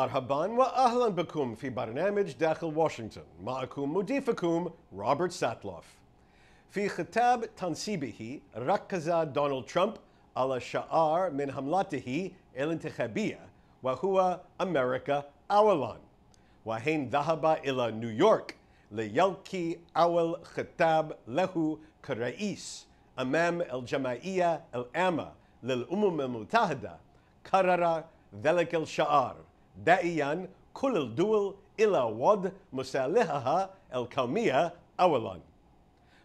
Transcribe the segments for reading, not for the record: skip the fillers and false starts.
مرحبا وأهلا بكم في برنامج داخل واشنطن. معكم مضيفكم روبرت ساتلوف. في خطاب تنصيبه ركز دونالد ترامب على شعار من حملته الانتخابية وهو أمريكا أولاً، وحين ذهب إلى نيويورك ليلقي أول خطاب له كرئيس أمام الجمعية العامة للأمم المتحدة كرر ذلك الشعار، داعياً كل الدول إلى وضع مصالحها القومية أولاً.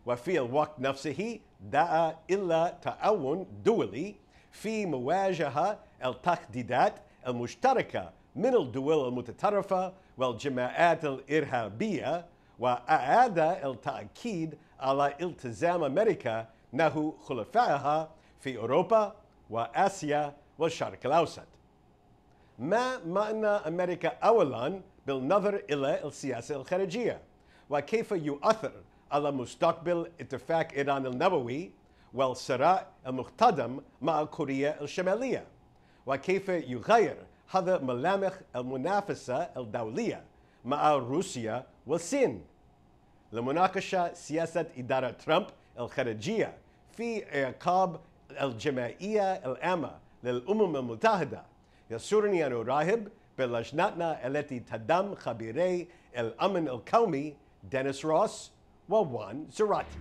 وفي الوقت نفسه دعا إلى تعاون دولي في مواجهة التهديدات المشتركة من الدول المتطرفة والجماعات الإرهابية، وأعاد التأكيد على التزام أمريكا نحو خلفائها في أوروبا وآسيا والشرق الأوسط. ما معنى أمريكا أولاً بالنظر إلى السياسة الخارجية؟ وكيف يؤثر على مستقبل اتفاق إيران النووي والصراع المقتدم مع كوريا الشمالية؟ وكيف يغير هذا ملامح المنافسة الدولية مع روسيا والصين؟ لمناقشة سياسة إدارة ترامب الخارجية في إعقاب الجمعية العامة للأمم المتحدة، يسرني أن أرحب بلجنتنا التي تضم خبيري الأمن القومي دينيس وخوان زاراتي.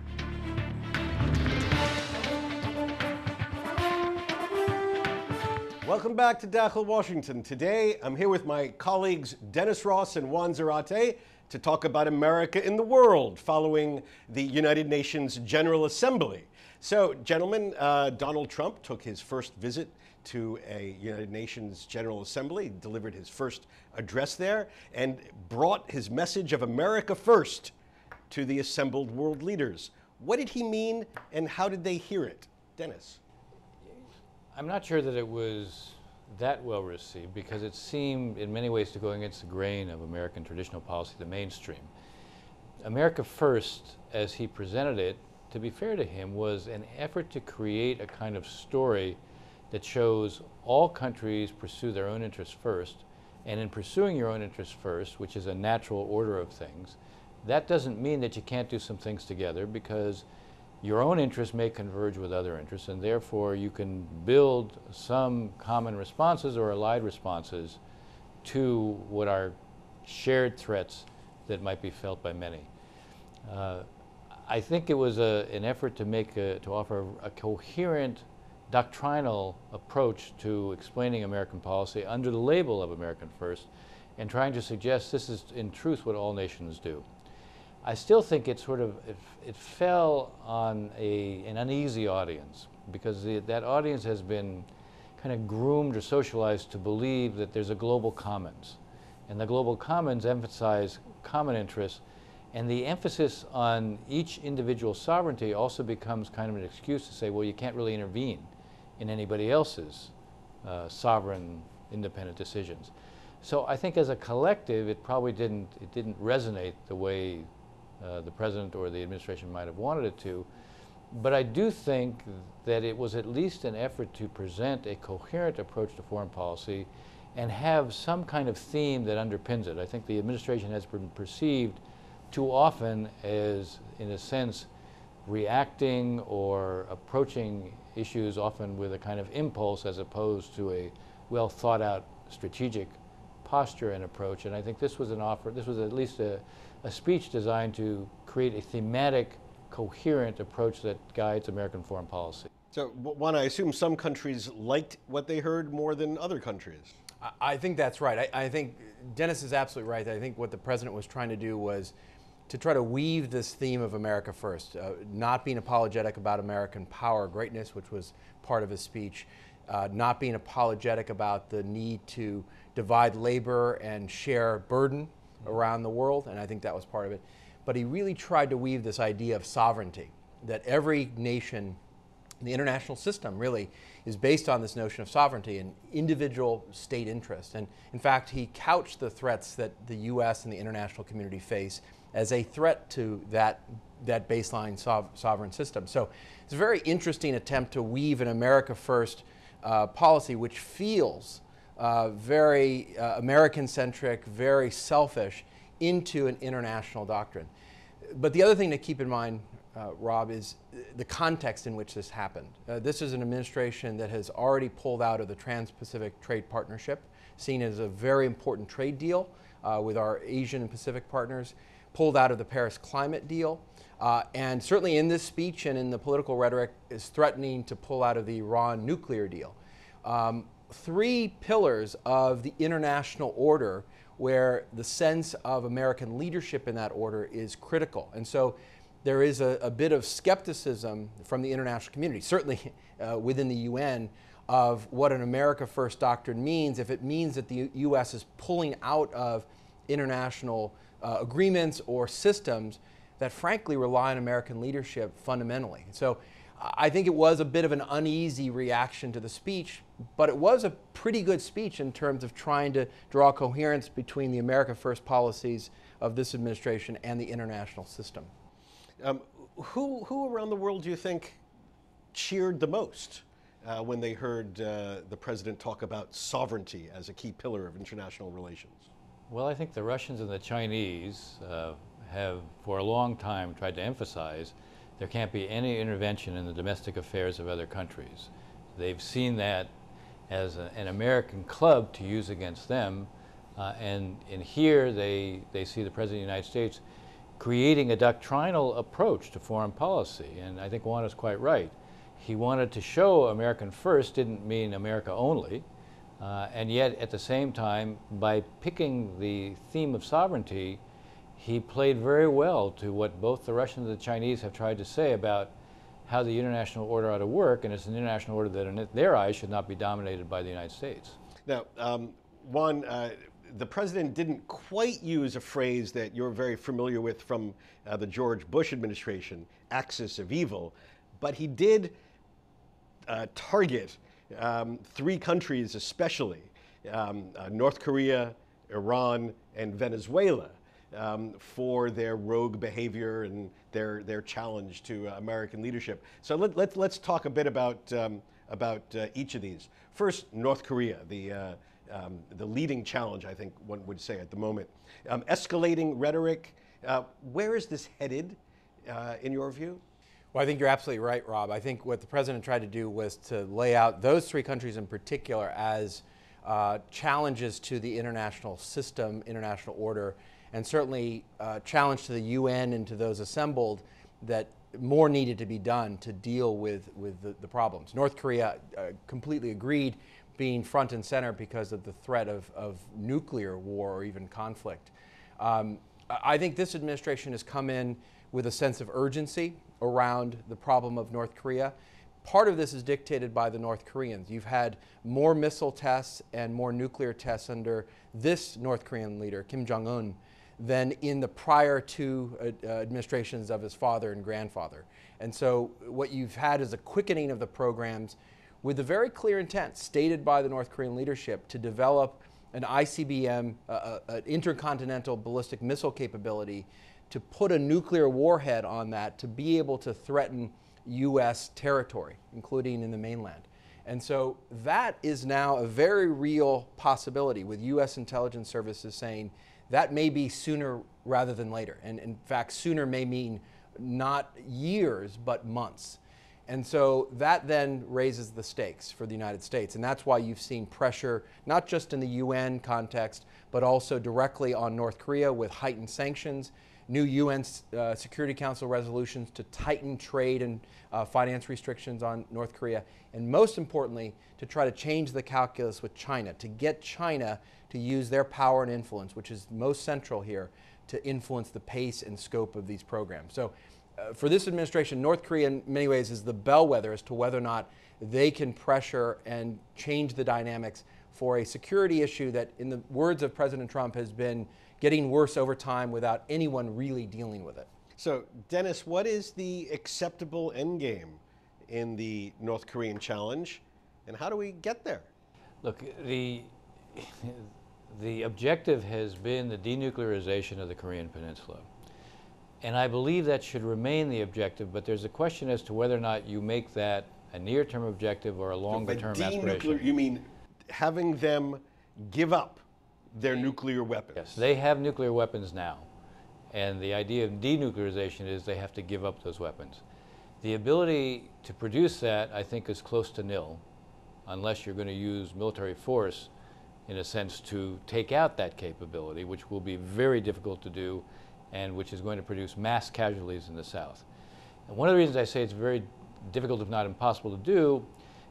Welcome back to Dakhil Washington. Today, I'm here with my colleagues Denis Ross and Juan Zarate to talk about America in the world following the United Nations General Assembly. So, gentlemen, Donald Trump took his first visit to a United Nations General Assembly, delivered his first address there, and brought his message of America first to the assembled world leaders. What did he mean, and how did they hear it? Denis. I'm not sure that it was that well received because it seemed in many ways to go against the grain of American traditional policy, the mainstream. America First, as he presented it, to be fair to him, was an effort to create a kind of story that shows all countries pursue their own interests first, and in pursuing your own interests first, which is a natural order of things, that doesn't mean that you can't do some things together, because your own interests may converge with other interests, and therefore you can build some common responses or allied responses to what are shared threats that might be felt by many. I think it was an effort to offer a coherent doctrinal approach to explaining American policy under the label of American First, and trying to suggest this is in truth what all nations do. I still think it fell on an uneasy audience, because that audience has been kind of groomed or socialized to believe that there's a global commons, and the global commons emphasize common interests, and the emphasis on each individual sovereignty also becomes kind of an excuse to say, well, you can't really intervene in anybody else's sovereign, independent decisions. So I think as a collective, it probably didn't resonate the way the president or the administration might have wanted it to. But I do think that it was at least an effort to present a coherent approach to foreign policy and have some kind of theme that underpins it. I think the administration has been perceived too often as, in a sense, reacting or approaching issues often with a kind of impulse as opposed to a well thought out strategic posture and approach. And I think this was at least a speech designed to create a thematic, coherent approach that guides American foreign policy. So, Juan, I assume some countries liked what they heard more than other countries. I think that's right. I think Denis is absolutely right. I think what the president was trying to do was to try to weave this theme of America First, not being apologetic about American power, greatness, which was part of his speech, not being apologetic about the need to divide labor and share burden around the world, and I think that was part of it. But he really tried to weave this idea of sovereignty, that every nation, the international system really is based on this notion of sovereignty and individual state interest. And in fact, he couched the threats that the US and the international community face as a threat to that baseline sovereign system. So it's a very interesting attempt to weave an America First policy which feels very American-centric, very selfish, into an international doctrine. But the other thing to keep in mind, Rob, is the context in which this happened. This is an administration that has already pulled out of the Trans-Pacific Trade Partnership, seen as a very important trade deal with our Asian and Pacific partners, pulled out of the Paris climate deal, and certainly in this speech and in the political rhetoric is threatening to pull out of the Iran nuclear deal. Three pillars of the international order where the sense of American leadership in that order is critical. And so there is a bit of skepticism from the international community, certainly within the UN, of what an America First doctrine means, if it means that the US is pulling out of international agreements or systems that frankly rely on American leadership fundamentally. So I think it was a bit of an uneasy reaction to the speech, but it was a pretty good speech in terms of trying to draw coherence between the America First policies of this administration and the international system. Who around the world do you think cheered the most when they heard the president talk about sovereignty as a key pillar of international relations? Well, I think the Russians and the Chinese have for a long time tried to emphasize there can't be any intervention in the domestic affairs of other countries. They've seen that as an American club to use against them, and in here they see the President of the United States creating a doctrinal approach to foreign policy, and I think Juan is quite right. He wanted to show American first didn't mean America only, and yet at the same time, by picking the theme of sovereignty, he played very well to what both the Russians and the Chinese have tried to say about how the international order ought to work, and it's an international order that in their eyes should not be dominated by the United States. Now, Juan, the president didn't quite use a phrase that you're very familiar with from the George Bush administration, axis of evil, but he did target three countries especially, North Korea, Iran, and Venezuela, for their rogue behavior and their challenge to American leadership. So let's talk a bit about each of these. First, North Korea, the leading challenge, I think one would say at the moment. Escalating rhetoric. Where is this headed, in your view? Well, I think you're absolutely right, Rob. I think what the president tried to do was to lay out those three countries in particular as challenges to the international system, international order, and certainly challenge to the UN and to those assembled that more needed to be done to deal with the problems. North Korea completely agreed, being front and center because of the threat of nuclear war or even conflict. I think this administration has come in with a sense of urgency around the problem of North Korea. Part of this is dictated by the North Koreans. You've had more missile tests and more nuclear tests under this North Korean leader, Kim Jong-un, than in the prior two administrations of his father and grandfather. And so what you've had is a quickening of the programs with a very clear intent stated by the North Korean leadership to develop an ICBM, an intercontinental ballistic missile capability, to put a nuclear warhead on that to be able to threaten U.S. territory, including in the mainland. And so that is now a very real possibility, with U.S. intelligence services saying that may be sooner rather than later. And in fact, sooner may mean not years, but months. And so that then raises the stakes for the United States. And that's why you've seen pressure, not just in the UN context, but also directly on North Korea with heightened sanctions, new UN Security Council resolutions to tighten trade and finance restrictions on North Korea, and most importantly, to try to change the calculus with China, to get China to use their power and influence, which is most central here, to influence the pace and scope of these programs. So for this administration, North Korea in many ways is the bellwether as to whether or not they can pressure and change the dynamics for a security issue that, in the words of President Trump, has been getting worse over time without anyone really dealing with it. So, Denis, what is the acceptable endgame in the North Korean challenge, and how do we get there? Look, the objective has been the denuclearization of the Korean Peninsula. And I believe that should remain the objective, but there's a question as to whether or not you make that a near-term objective or a longer-term aspiration. You mean having them give up their nuclear weapons. Yes, they have nuclear weapons now. And the idea of denuclearization is they have to give up those weapons. The ability to produce that, I think, is close to nil, unless you're going to use military force, in a sense, to take out that capability, which will be very difficult to do and which is going to produce mass casualties in the South. And one of the reasons I say it's very difficult, if not impossible to do,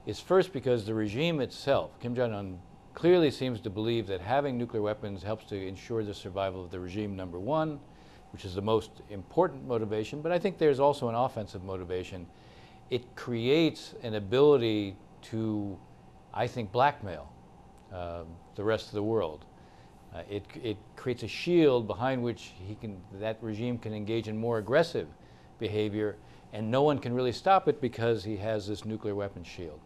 is first because the regime itself, Kim Jong-un, clearly seems to believe that having nuclear weapons helps to ensure the survival of the regime, number one, which is the most important motivation, but I think there's also an offensive motivation. It creates an ability to, I think, blackmail the rest of the world. It creates a shield behind which that regime can engage in more aggressive behavior, and no one can really stop it because he has this nuclear weapons shield.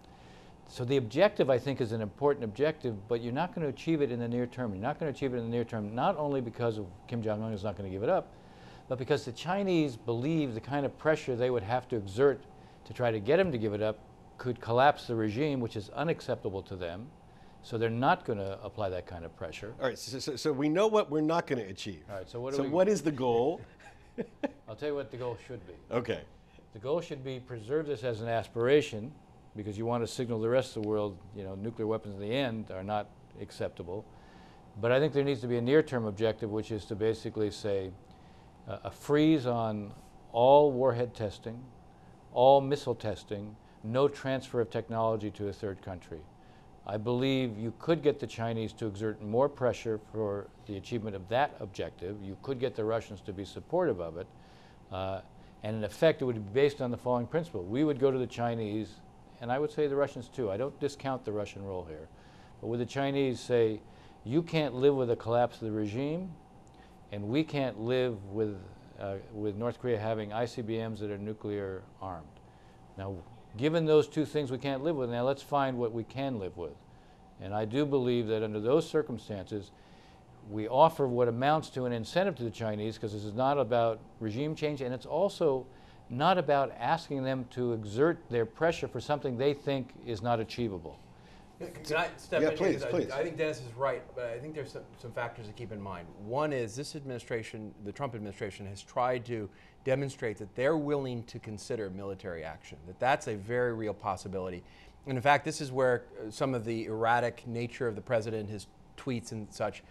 So the objective, I think, is an important objective, but you're not going to achieve it in the near term. You're not going to achieve it in the near term, not only because of Kim Jong-un is not going to give it up, but because the Chinese believe the kind of pressure they would have to exert to try to get him to give it up could collapse the regime, which is unacceptable to them. So they're not going to apply that kind of pressure. All right, so we know what we're not going to achieve. All right, so what is the goal? I'll tell you what the goal should be. Okay. The goal should be preserve this as an aspiration, because you want to signal the rest of the world, nuclear weapons in the end are not acceptable. But I think there needs to be a near-term objective, which is to basically say a freeze on all warhead testing, all missile testing, no transfer of technology to a third country. I believe you could get the Chinese to exert more pressure for the achievement of that objective. You could get the Russians to be supportive of it. And in effect, it would be based on the following principle. We would go to the Chinese, and I would say the Russians too. I don't discount the Russian role here. But would the Chinese say, you can't live with the collapse of the regime, and we can't live with North Korea having ICBMs that are nuclear armed. Now, given those two things we can't live with, now let's find what we can live with. And I do believe that under those circumstances, we offer what amounts to an incentive to the Chinese, because this is not about regime change, and it's also not about asking them to exert their pressure for something they think is not achievable. Can I step in? Please. I think Dennis is right, but I think there's some factors to keep in mind. One is this administration, the Trump administration, has tried to demonstrate that they're willing to consider military action, that's a very real possibility. And in fact, this is where some of the erratic nature of the president, his tweets and such,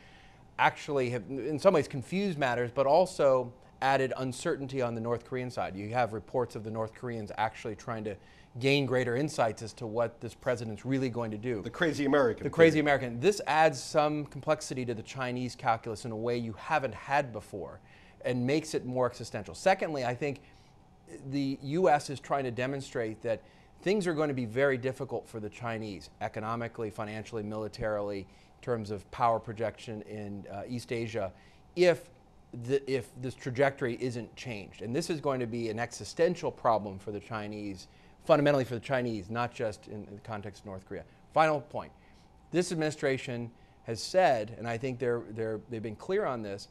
actually have in some ways confused matters, but also added uncertainty on the North Korean side. You have reports of the North Koreans actually trying to gain greater insights as to what this president's really going to do. The crazy American. The crazy American. This adds some complexity to the Chinese calculus in a way you haven't had before and makes it more existential. Secondly, I think the U.S. is trying to demonstrate that things are going to be very difficult for the Chinese, economically, financially, militarily, in terms of power projection in East Asia, if this trajectory isn't changed. And this is going to be an existential problem for the Chinese, fundamentally for the Chinese, not just in the context of North Korea. Final point. This administration has said, and I think they've been clear on this,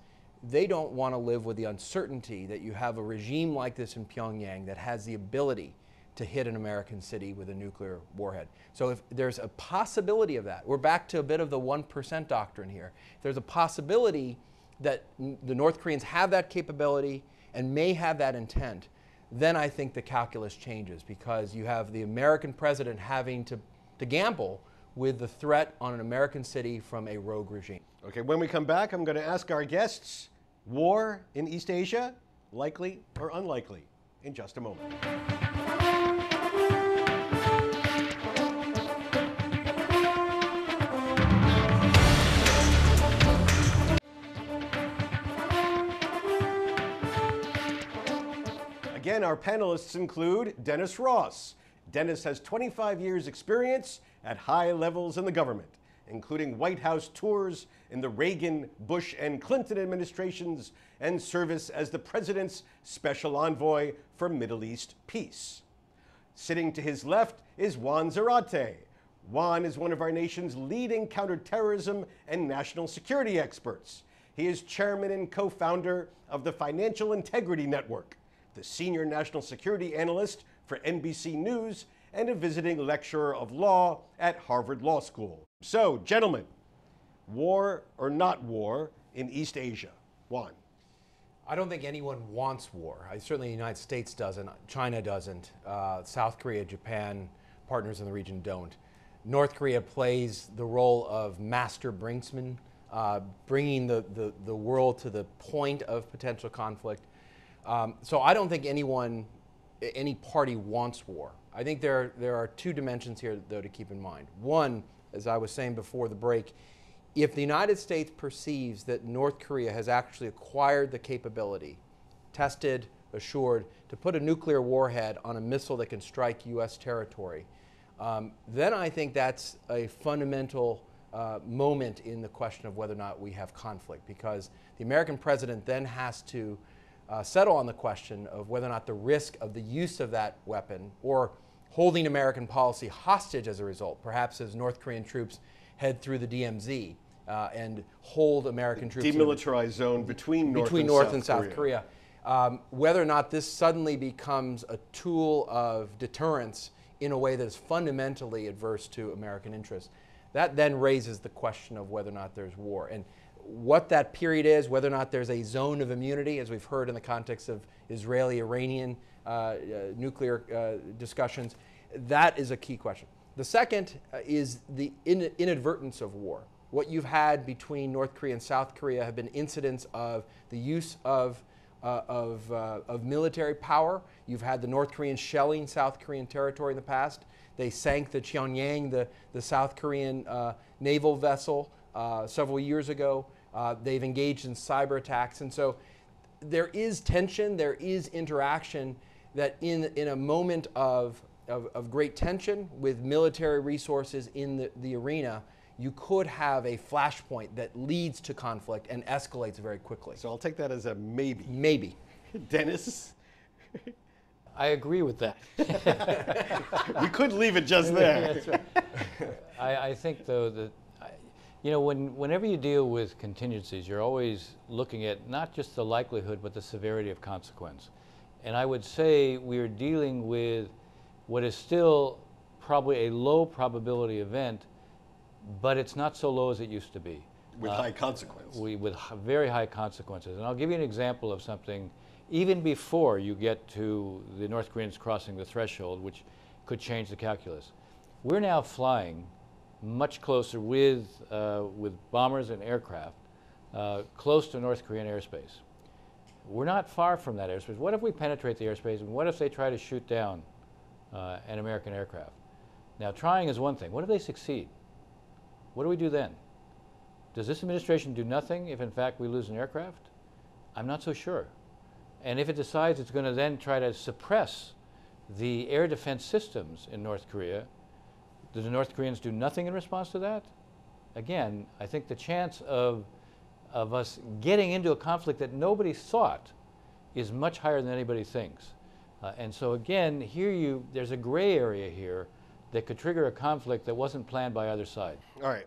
they don't want to live with the uncertainty that you have a regime like this in Pyongyang that has the ability to hit an American city with a nuclear warhead. So if there's a possibility of that, we're back to a bit of the 1% doctrine here. If there's a possibility that the North Koreans have that capability and may have that intent, then I think the calculus changes, because you have the American president having to gamble with the threat on an American city from a rogue regime. Okay, when we come back, I'm going to ask our guests, war in East Asia, likely or unlikely, in just a moment. Again, our panelists include Dennis Ross. Dennis has 25 years' experience at high levels in the government, including White House tours in the Reagan, Bush, and Clinton administrations, and service as the president's special envoy for Middle East peace. Sitting to his left is Juan Zarate. Juan is one of our nation's leading counterterrorism and national security experts. He is chairman and co-founder of the Financial Integrity Network, the senior national security analyst for NBC News, and a visiting lecturer of law at Harvard Law School. So, gentlemen, war or not war in East Asia? Juan. I don't think anyone wants war. Certainly the United States doesn't, China doesn't, South Korea, Japan, partners in the region don't. North Korea plays the role of master brinksman, bringing the world to the point of potential conflict. So I don't think any party wants war. I think there are two dimensions here, though, to keep in mind. One, as I was saying before the break, if the United States perceives that North Korea has actually acquired the capability, tested, assured, to put a nuclear warhead on a missile that can strike U.S. territory, then I think that's a fundamental moment in the question of whether or not we have conflict, because the American president then has to settle on the question of whether or not the risk of the use of that weapon or holding American policy hostage as a result, perhaps as North Korean troops head through the DMZ and hold American troops. Demilitarized zone between North and South Korea. Whether or not this suddenly becomes a tool of deterrence in a way that is fundamentally adverse to American interests, that then raises the question of whether or not there's war. And what that period is, whether or not there's a zone of immunity, as we've heard in the context of Israeli-Iranian nuclear discussions, that is a key question. The second is the inadvertence of war. What you've had between North Korea and South Korea have been incidents of the use of military power. You've had the North Koreans shelling South Korean territory in the past. They sank the Cheonyang, the South Korean naval vessel, several years ago. They've engaged in cyber attacks. And so there is tension, there is interaction that in a moment of great tension with military resources in the arena, you could have a flashpoint that leads to conflict and escalates very quickly. So I'll take that as a maybe. Maybe. Dennis? I agree with that. We could leave it just there. That's right. I think, though, that whenever you deal with contingencies, you're always looking at not just the likelihood, but the severity of consequence. And I would say we're dealing with what is still probably a low probability event, but it's not so low as it used to be. With high consequence. With very high consequences. And I'll give you an example of something even before you get to the North Koreans crossing the threshold, which could change the calculus. We're now flying much closer with bombers and aircraft close to North Korean airspace. We're not far from that airspace. What if we penetrate the airspace, and what if they try to shoot down an American aircraft? Now, trying is one thing. What if they succeed? What do we do then? Does this administration do nothing if, in fact, we lose an aircraft? I'm not so sure. And if it decides it's going to then try to suppress the air defense systems in North Korea, do the North Koreans do nothing in response to that? Again, I think the chance of us getting into a conflict that nobody sought is much higher than anybody thinks. And so again, there's a gray area here that could trigger a conflict that wasn't planned by either side. All right,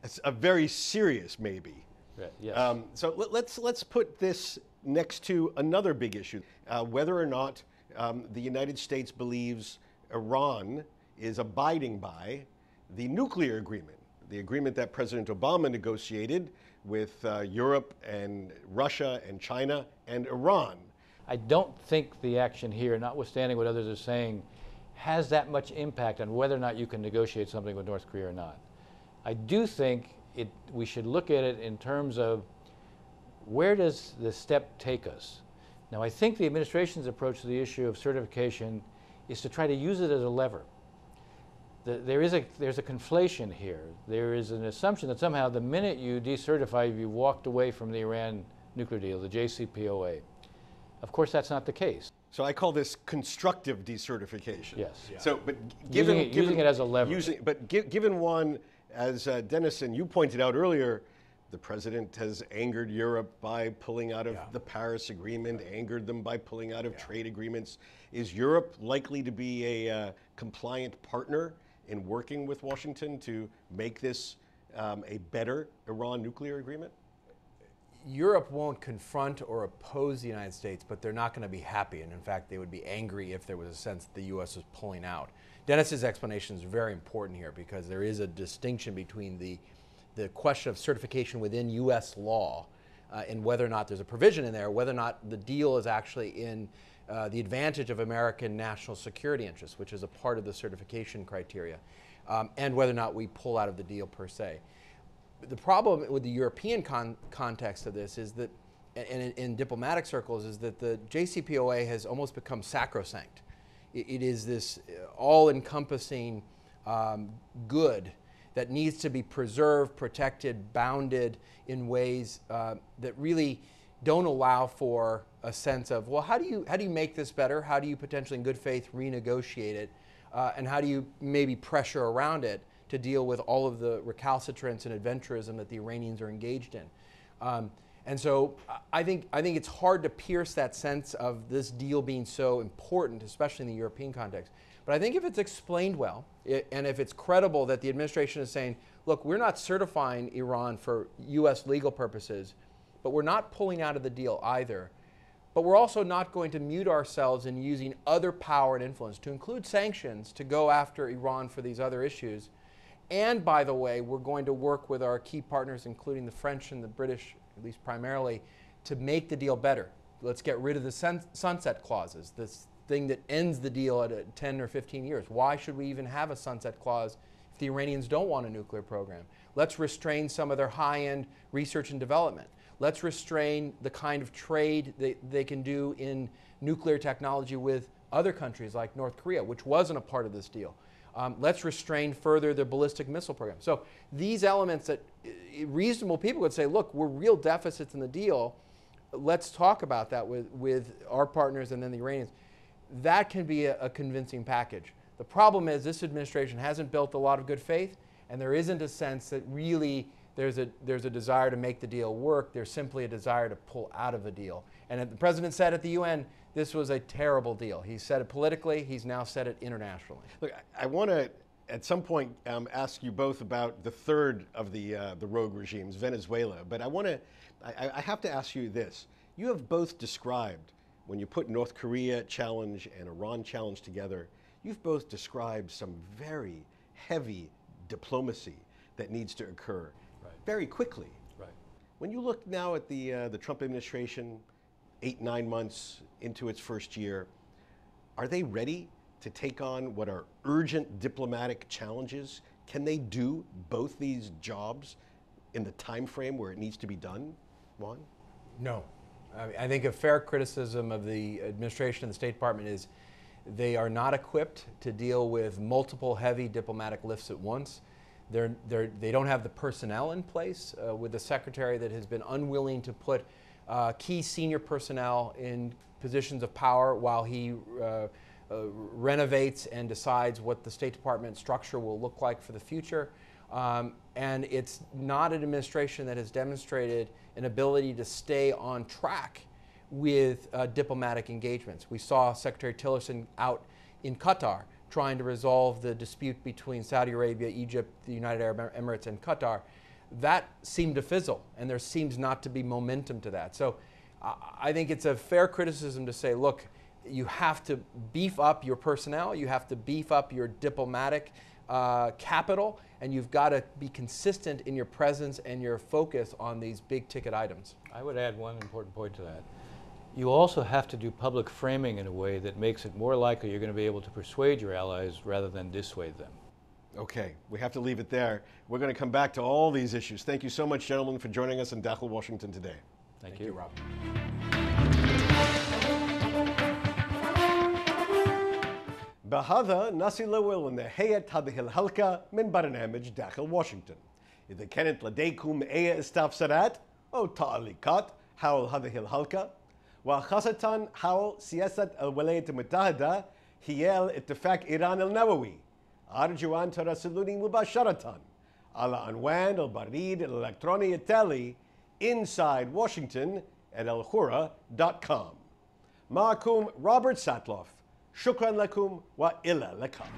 it's a very serious maybe. Right, yes. So let's put this next to another big issue, whether or not the United States believes Iran is abiding by the nuclear agreement, the agreement that President Obama negotiated with Europe and Russia and China and Iran. I don't think the action here, notwithstanding what others are saying, has that much impact on whether or not you can negotiate something with North Korea or not. I do think we should look at it in terms of where does the step take us? Now, I think the administration's approach to the issue of certification is to try to use it as a lever. There's a conflation here. There is an assumption that somehow the minute you decertify, you walked away from the Iran nuclear deal, the JCPOA. Of course, that's not the case. So I call this constructive decertification. Yes. Yeah. So, but using it as a lever. Given one, as Dennis and you pointed out earlier, the president has angered Europe by pulling out of the Paris Agreement, angered them by pulling out of trade agreements. Is Europe likely to be a compliant partner in working with Washington to make this a better Iran nuclear agreement? Europe won't confront or oppose the United States, but they're not going to be happy. And in fact, they would be angry if there was a sense that the U.S. was pulling out. Dennis's explanation is very important here because there is a distinction between the the question of certification within U.S. law and whether or not there's a provision in there, whether or not the deal is actually in the advantage of American national security interests, which is a part of the certification criteria, and whether or not we pull out of the deal per se. The problem with the European context of this is that, and in diplomatic circles, is that the JCPOA has almost become sacrosanct. It is this all-encompassing good that needs to be preserved, protected, bounded in ways that really don't allow for a sense of, well, how do you make this better? How do you potentially, in good faith, renegotiate it? And how do you maybe pressure around it to deal with all of the recalcitrance and adventurism that the Iranians are engaged in? And so I think it's hard to pierce that sense of this deal being so important, especially in the European context. But I think if it's explained well, and if it's credible that the administration is saying, look, we're not certifying Iran for U.S. legal purposes, but we're not pulling out of the deal either. But we're also not going to mute ourselves in using other power and influence, to include sanctions, to go after Iran for these other issues. And by the way, we're going to work with our key partners, including the French and the British, at least primarily, to make the deal better. Let's get rid of the sunset clauses, this thing that ends the deal at 10 or 15 years. Why should we even have a sunset clause if the Iranians don't want a nuclear program? Let's restrain some of their high-end research and development. Let's restrain the kind of trade they can do in nuclear technology with other countries like North Korea, which wasn't a part of this deal. Let's restrain further the ballistic missile program. So these elements that reasonable people would say, look, we're real deficits in the deal. Let's talk about that with our partners and then the Iranians. That can be a convincing package. The problem is this administration hasn't built a lot of good faith, and there isn't a sense that really there's a desire to make the deal work. There's simply a desire to pull out of a deal. And the president said at the UN, this was a terrible deal. He said it politically. He's now said it internationally. Look, I want to, at some point, ask you both about the third of the rogue regimes, Venezuela. But I have to ask you this. You have both described, when you put North Korea challenge and Iran challenge together, you've both described some very heavy diplomacy that needs to occur very quickly. Right. When you look now at the Trump administration, 8-9 months into its first year, are they ready to take on what are urgent diplomatic challenges? Can they do both these jobs in the time frame where it needs to be done, Juan? No. I think a fair criticism of the administration and the State Department is they are not equipped to deal with multiple heavy diplomatic lifts at once. They don't have the personnel in place with the secretary that has been unwilling to put key senior personnel in positions of power while he renovates and decides what the State Department structure will look like for the future. And it's not an administration that has demonstrated an ability to stay on track with diplomatic engagements. We saw Secretary Tillerson out in Qatar trying to resolve the dispute between Saudi Arabia, Egypt, the United Arab Emirates, and Qatar. That seemed to fizzle, and there seems not to be momentum to that. So I think it's a fair criticism to say, look, you have to beef up your personnel, you have to beef up your diplomatic capital, and you've got to be consistent in your presence and your focus on these big ticket items. I would add one important point to that. You also have to do public framing in a way that makes it more likely you're going to be able to persuade your allies rather than dissuade them. Okay, we have to leave it there. We're going to come back to all these issues. Thank you so much, gentlemen, for joining us in Dakhel, Washington today. Thank you, Rob. بهذا نصل ونهاية هذه الحلقة من برنامج داخل واشنطن. إذا كانت لديكم أي استفسارات أو تعليقات حول هذه الحلقة وخاصة حول سياسة الولايات المتحدة حيال اتفاق إيران النووي، أرجو أن تراسلوني مباشرة على عنوان البريد الإلكتروني التالي insidewashington@alhura.com. معكم روبرت ساتلوف. شكرا لكم وإلى اللقاء.